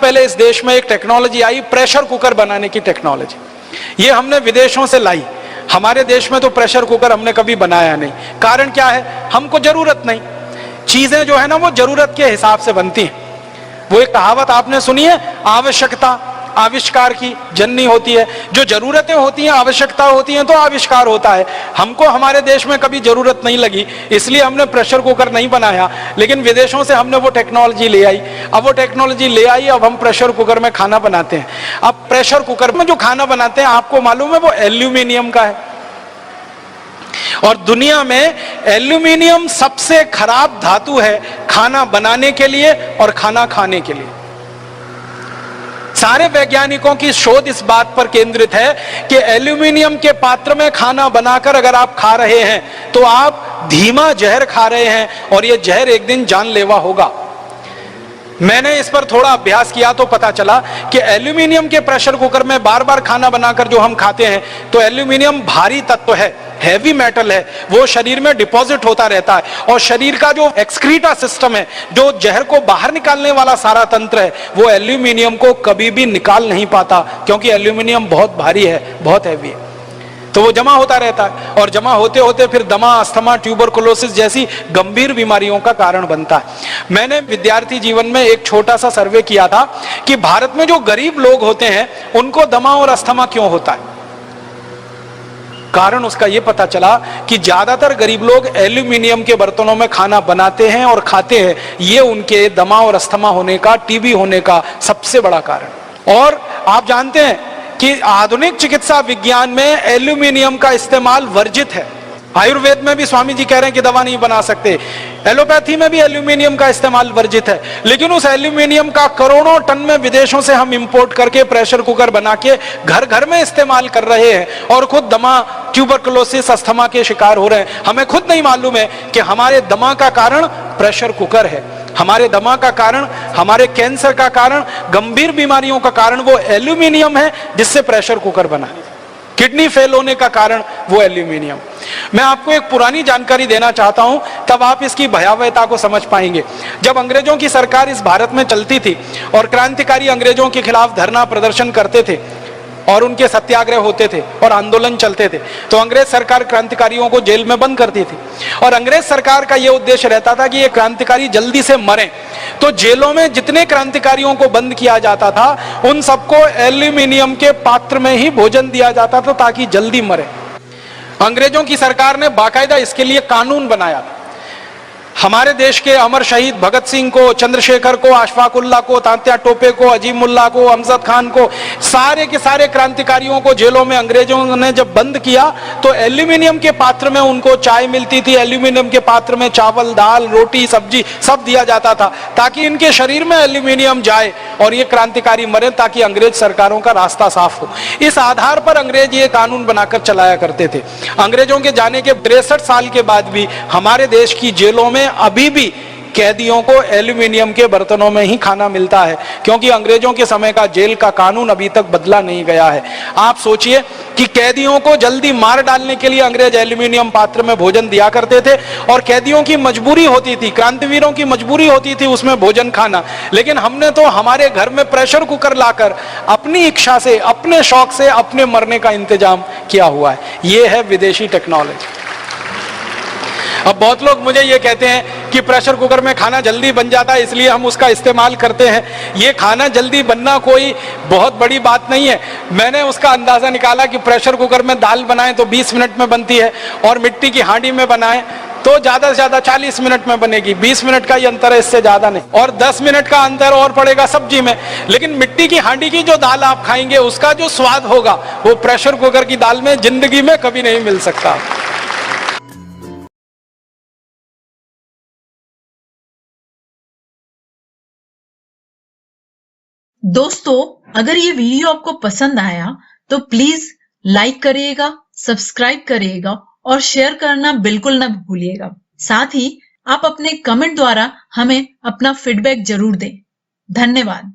पहले इस देश में एक टेक्नोलॉजी आई, प्रेशर कुकर बनाने की टेक्नोलॉजी। ये हमने विदेशों से लाई। हमारे देश में तो प्रेशर कुकर हमने कभी बनाया नहीं। कारण क्या है? हमको जरूरत नहीं। चीजें जो है ना वो जरूरत के हिसाब से बनती हैं। वो एक कहावत आपने सुनी है, आवश्यकता आविष्कार की जननी होती है। जो जरूरतें होती हैं, आवश्यकता होती हैं, तो आविष्कार होता है। हमको हमारे देश में कभी जरूरत नहीं लगी, इसलिए हमने प्रेशर कुकर नहीं बनाया, लेकिन विदेशों से हमने वो टेक्नोलॉजी ले आई। अब वो टेक्नोलॉजी ले आई, अब हम प्रेशर कुकर में खाना बनाते हैं। अब प्रेशर कुकर में जो खाना बनाते हैं, आपको मालूम है वो एल्यूमिनियम का है। और दुनिया में एल्यूमिनियम सबसे खराब धातु है खाना बनाने के लिए और खाना खाने के लिए। सारे वैज्ञानिकों की शोध इस बात पर केंद्रित है कि एल्यूमिनियम के पात्र में खाना बनाकर अगर आप खा रहे हैं तो आप धीमा जहर खा रहे हैं और यह जहर एक दिन जानलेवा होगा। मैंने इस पर थोड़ा अभ्यास किया तो पता चला कि एल्यूमिनियम के प्रेशर कुकर में बार बार खाना बनाकर जो हम खाते हैं, तो एल्यूमिनियम भारी तत्व है, हैवी मेटल है, वो शरीर में डिपॉजिट होता रहता है। और शरीर का जो एक्सक्रीटा सिस्टम है, जो जहर को बाहर निकालने वाला सारा तंत्र है, वो एल्यूमिनियम को कभी भी निकाल नहीं पाता, क्योंकि एल्यूमिनियम बहुत भारी है, बहुत हैवी है। तो वो जमा होता रहता है और जमा होते होते फिर दमा, अस्थमा, ट्यूबरकुलोसिस जैसी गंभीर बीमारियों का कारण बनता है। मैंने विद्यार्थी जीवन में एक छोटा सा सर्वे किया था कि भारत में जो गरीब लोग होते हैं उनको दमा और अस्थमा क्यों होता है। कारण उसका यह पता चला कि ज्यादातर गरीब लोग एल्यूमिनियम के बर्तनों में खाना बनाते हैं और खाते हैं। ये उनके दमा और अस्थमा होने का, टीबी होने का सबसे बड़ा कारण। और आप जानते हैं कि आधुनिक चिकित्सा विज्ञान में एल्यूमिनियम का इस्तेमाल वर्जित है। आयुर्वेद में भी स्वामी जी कह रहे हैं कि दवा नहीं बना सकते। एलोपैथी में भी एल्यूमिनियम का इस्तेमाल वर्जित है। लेकिन उस एल्यूमिनियम का करोड़ों टन में विदेशों से हम इंपोर्ट करके प्रेशर कुकर बना के घर घर में इस्तेमाल कर रहे हैं और खुद दमा, ट्यूबरकुलोसिस, अस्थमा के शिकार हो रहे हैं। हमें खुद नहीं मालूम है कि हमारे दमा का कारण प्रेशर कुकर है। हमारे दमा का कारण, हमारे कैंसर का कारण, गंभीर बीमारियों का कारण वो एल्यूमिनियम है जिससे प्रेशर कुकर बना। किडनी फेल होने का कारण वो एल्यूमिनियम। मैं आपको एक पुरानी जानकारी देना चाहता हूं, तब आप इसकी भयावहता को समझ पाएंगे। जब अंग्रेजों की सरकार इस भारत में चलती थी और क्रांतिकारी अंग्रेजों के खिलाफ धरना प्रदर्शन करते थे और उनके सत्याग्रह होते थे और आंदोलन चलते थे, तो अंग्रेज सरकार क्रांतिकारियों को जेल में बंद करती थी। और अंग्रेज सरकार का यह उद्देश्य रहता था कि ये क्रांतिकारी जल्दी से मरें। तो जेलों में जितने क्रांतिकारियों को बंद किया जाता था, उन सबको एल्यूमिनियम के पात्र में ही भोजन दिया जाता था ताकि जल्दी मरे। अंग्रेजों की सरकार ने बाकायदा इसके लिए कानून बनाया। हमारे देश के अमर शहीद भगत सिंह को, चंद्रशेखर को, अशफाक उल्लाह को, तात्या टोपे को, अजीमुल्लाह को, अमजद खान को, सारे के सारे क्रांतिकारियों को जेलों में अंग्रेजों ने जब बंद किया तो एल्यूमिनियम के पात्र में उनको चाय मिलती थी। एल्यूमिनियम के पात्र में चावल, दाल, रोटी, सब्जी सब दिया जाता था ताकि इनके शरीर में एल्यूमिनियम जाए और ये क्रांतिकारी मरे, ताकि अंग्रेज सरकारों का रास्ता साफ हो। इस आधार पर अंग्रेज ये कानून बनाकर चलाया करते थे। अंग्रेजों के जाने के 63 साल के बाद भी हमारे देश की जेलों में अभी भी कैदियों को एल्यूमिनियम के बर्तनों में ही खाना मिलता है, क्योंकि अंग्रेजों के समय का जेल का कानून अभी तक बदला नहीं गया है। आप सोचिए कि कैदियों को जल्दी मार डालने के लिए अंग्रेज एल्यूमिनियम पात्र में भोजन दिया करते थे और कैदियों की मजबूरी होती थी, क्रांतिवीरों की मजबूरी होती थी उसमें भोजन खाना। लेकिन हमने तो हमारे घर में प्रेशर कुकर लाकर अपनी इच्छा से, अपने शौक से, अपने मरने का इंतजाम किया हुआ है। यह है विदेशी टेक्नोलॉजी। अब बहुत लोग मुझे ये कहते हैं कि प्रेशर कुकर में खाना जल्दी बन जाता है इसलिए हम उसका इस्तेमाल करते हैं। ये खाना जल्दी बनना कोई बहुत बड़ी बात नहीं है। मैंने उसका अंदाजा निकाला कि प्रेशर कुकर में दाल बनाएं तो 20 मिनट में बनती है और मिट्टी की हांडी में बनाएं तो ज्यादा से ज्यादा 40 मिनट में बनेगी। 20 मिनट का ही अंतर है, इससे ज्यादा नहीं। और 10 मिनट का अंतर और पड़ेगा सब्जी में। लेकिन मिट्टी की हांडी की जो दाल आप खाएंगे उसका जो स्वाद होगा वो प्रेशर कुकर की दाल में जिंदगी में कभी नहीं मिल सकता। दोस्तों, अगर ये वीडियो आपको पसंद आया तो प्लीज लाइक करिएगा, सब्सक्राइब करिएगा और शेयर करना बिल्कुल ना भूलिएगा। साथ ही आप अपने कमेंट द्वारा हमें अपना फीडबैक जरूर दें। धन्यवाद।